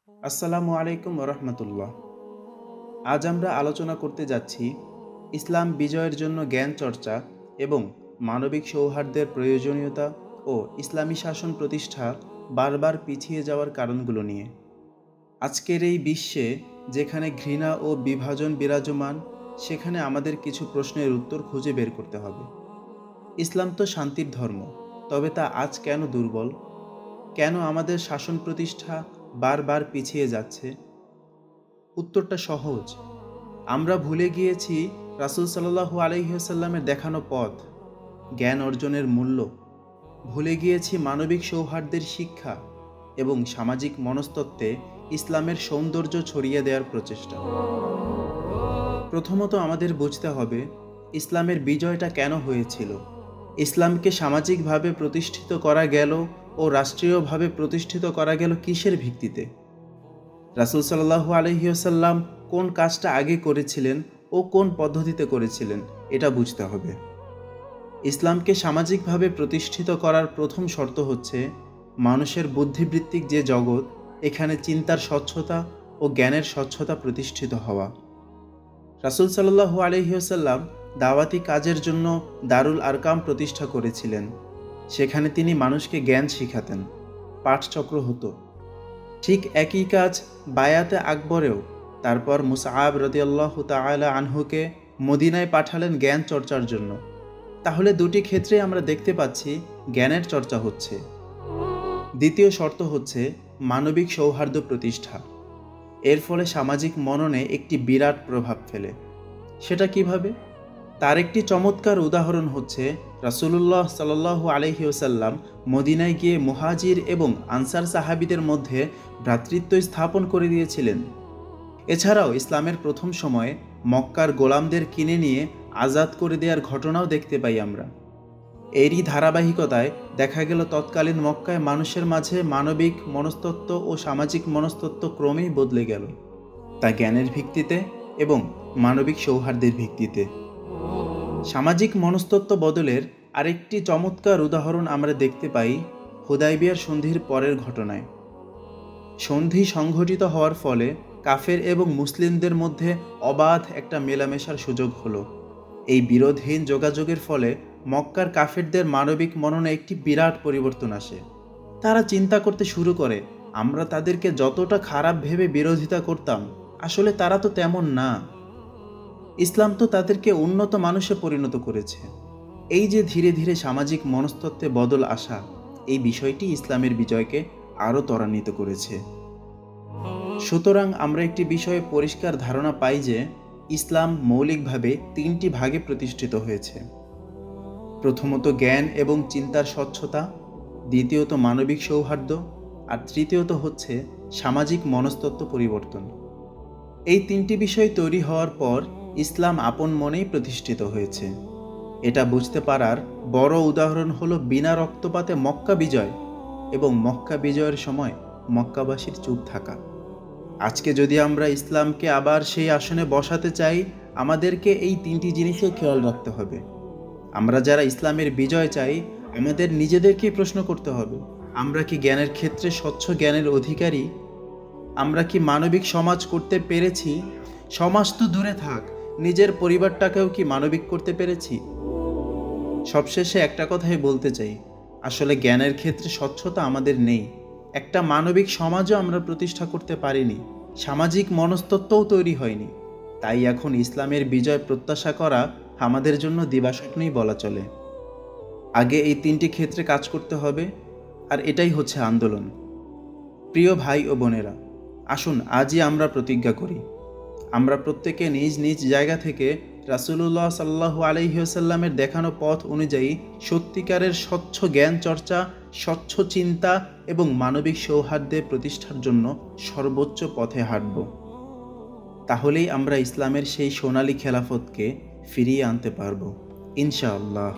আসসালামু আলাইকুম রহমতুল্লাহ। আজ আমরা আলোচনা করতে যাচ্ছি ইসলাম বিজয়ের জন্য জ্ঞান চর্চা এবং মানবিক সৌহার্দ্যের প্রয়োজনীয়তা ও ইসলামী শাসন প্রতিষ্ঠা বারবার পিছিয়ে যাওয়ার কারণগুলো নিয়ে। আজকের এই বিশ্বে যেখানে ঘৃণা ও বিভাজন বিরাজমান, সেখানে আমাদের কিছু প্রশ্নের উত্তর খুঁজে বের করতে হবে। ইসলাম তো শান্তির ধর্ম, তবে তা আজ কেন দুর্বল? কেন আমাদের শাসন প্রতিষ্ঠা বারবার পিছিয়ে যাচ্ছে? উত্তরটা সহজ। আমরা ভুলে গিয়েছি রাসূল সাল্লাল্লাহু আলাইহি ওয়াসাল্লামের দেখানো পথ, জ্ঞান অর্জনের মূল্য। ভুলে গিয়েছি মানবিক সৌহার্দ্যের শিক্ষা এবং সামাজিক মনস্তত্ত্বে ইসলামের সৌন্দর্য ছড়িয়ে দেওয়ার প্রচেষ্টা। প্রথমত আমাদের বুঝতে হবে ইসলামের বিজয়টা কেন হয়েছিল। ইসলামকে সামাজিকভাবে প্রতিষ্ঠিত করা গেল ও রাষ্ট্রীয়ভাবে প্রতিষ্ঠিত করা গেল কিসের ভিত্তিতে? রাসূল সাল্লাল্লাহু আলাইহি ওয়াসাল্লাম কোন কাজটা আগে করেছিলেন ও কোন পদ্ধতিতে করেছিলেন, এটা বুঝতে হবে। ইসলামকে সামাজিকভাবে প্রতিষ্ঠিত করার প্রথম শর্ত হচ্ছে মানুষের বুদ্ধিবৃত্তিক যে জগৎ, এখানে চিন্তার স্বচ্ছতা ও জ্ঞানের স্বচ্ছতা প্রতিষ্ঠিত হওয়া। রাসূল সাল্লাল্লাহু আলাইহি ওয়াসাল্লাম দাওয়াতি কাজের জন্য দারুল আরকাম প্রতিষ্ঠা করেছিলেন। সেখানে তিনি মানুষকে জ্ঞান শিখাতেন, পাঠচক্র হতো। ঠিক একই কাজ বায়াতে আকবরেও। তারপর মুসআব রাদিয়াল্লাহু তাআলা আনহুকে মদিনায় পাঠালেন জ্ঞান চর্চার জন্য। তাহলে দুটি ক্ষেত্রে আমরা দেখতে পাচ্ছি জ্ঞানের চর্চা হচ্ছে। দ্বিতীয় শর্ত হচ্ছে মানবিক সৌহার্দ্য প্রতিষ্ঠা। এর ফলে সামাজিক মননে একটি বিরাট প্রভাব ফেলে। সেটা কিভাবে? তার একটি চমৎকার উদাহরণ হচ্ছে রাসূলুল্লাহ সাল্লাল্লাহু আলাইহি ওয়াসাল্লাম মদিনায় গিয়ে মুহাজির এবং আনসার সাহাবীদের মধ্যে ভ্রাতৃত্ব স্থাপন করে দিয়েছিলেন। এছাড়াও ইসলামের প্রথম সময়ে মক্কার গোলামদের কিনে নিয়ে আজাদ করে দেওয়ার ঘটনাও দেখতে পাই আমরা। এরই ধারাবাহিকতায় দেখা গেল তৎকালীন মক্কায় মানুষের মাঝে মানবিক মনস্তত্ত্ব ও সামাজিক মনস্তত্ত্ব ক্রমেই বদলে গেল, তা জ্ঞানের ভিত্তিতে এবং মানবিক সৌহার্দ্যের ভিত্তিতে। সামাজিক মনস্তত্ত্ব বদলের আরেকটি চমৎকার উদাহরণ আমরা দেখতে পাই হুদায়বিয়ার সন্ধির পরের ঘটনায়। সন্ধি সংঘটিত হওয়ার ফলে কাফের এবং মুসলিমদের মধ্যে অবাধ একটা মেলামেশার সুযোগ হলো। এই বিরোধহীন যোগাযোগের ফলে মক্কার কাফেরদের মানবিক মননে একটি বিরাট পরিবর্তন আসে। তারা চিন্তা করতে শুরু করে, আমরা তাদেরকে যতটা খারাপ ভেবে বিরোধিতা করতাম, আসলে তারা তো তেমন না। ইসলাম তো তাদেরকে উন্নত মানুষে পরিণত করেছে। এই যে ধীরে ধীরে সামাজিক মনস্তত্ত্বে বদল আসা, এই বিষয়টি ইসলামের বিজয়কে আরও ত্বরান্বিত করেছে। সুতরাং আমরা একটি বিষয়ে পরিষ্কার ধারণা পাই যে ইসলাম মৌলিকভাবে তিনটি ভাগে প্রতিষ্ঠিত হয়েছে। প্রথমত জ্ঞান এবং চিন্তার স্বচ্ছতা, দ্বিতীয়ত মানবিক সৌহার্দ্য, আর তৃতীয়ত হচ্ছে সামাজিক মনস্তত্ত্ব পরিবর্তন। এই তিনটি বিষয় তৈরি হওয়ার পর ইসলাম আপন মনেই প্রতিষ্ঠিত হয়েছে। এটা বুঝতে পারার বড় উদাহরণ হলো বিনা রক্তপাতে মক্কা বিজয় এবং মক্কা বিজয়ের সময় মক্কাবাসীর চুপ থাকা। আজকে যদি আমরা ইসলামকে আবার সেই আসনে বসাতে চাই, আমাদেরকে এই তিনটি জিনিসের খেয়াল রাখতে হবে। আমরা যারা ইসলামের বিজয় চাই, আমাদের নিজেদেরকেই প্রশ্ন করতে হবে, আমরা কি জ্ঞানের ক্ষেত্রে স্বচ্ছ জ্ঞানের অধিকারী? আমরা কি মানবিক সমাজ করতে পেরেছি? সমাজ তো দূরে থাক, নিজের পরিবারটাকেও কি মানবিক করতে পেরেছি? সবশেষে একটা কথাই বলতে চাই, আসলে জ্ঞানের ক্ষেত্রে স্বচ্ছতা আমাদের নেই। একটা মানবিক সমাজও আমরা প্রতিষ্ঠা করতে পারিনি, সামাজিক মনস্তত্ত্বও তৈরি হয়নি। তাই এখন ইসলামের বিজয় প্রত্যাশা করা আমাদের জন্য দিবাস্বপ্নই বলা চলে। আগে এই তিনটি ক্ষেত্রে কাজ করতে হবে, আর এটাই হচ্ছে আন্দোলন। প্রিয় ভাই ও বোনেরা, আসুন আজই আমরা প্রতিজ্ঞা করি, আমরা প্রত্যেকে নিজ নিজ জায়গা থেকে রাসূলুল্লাহ সাল্লাল্লাহু আলাইহি ওয়াসাল্লামের দেখানো পথ অনুযায়ী সত্যিকারের স্বচ্ছ জ্ঞান চর্চা, স্বচ্ছ চিন্তা এবং মানবিক সৌহার্দ্যের প্রতিষ্ঠার জন্য সর্বোচ্চ পথে হাঁটব। তাহলেই আমরা ইসলামের সেই সোনালী খেলাফতকে ফিরিয়ে আনতে পারব, ইনশাআল্লাহ।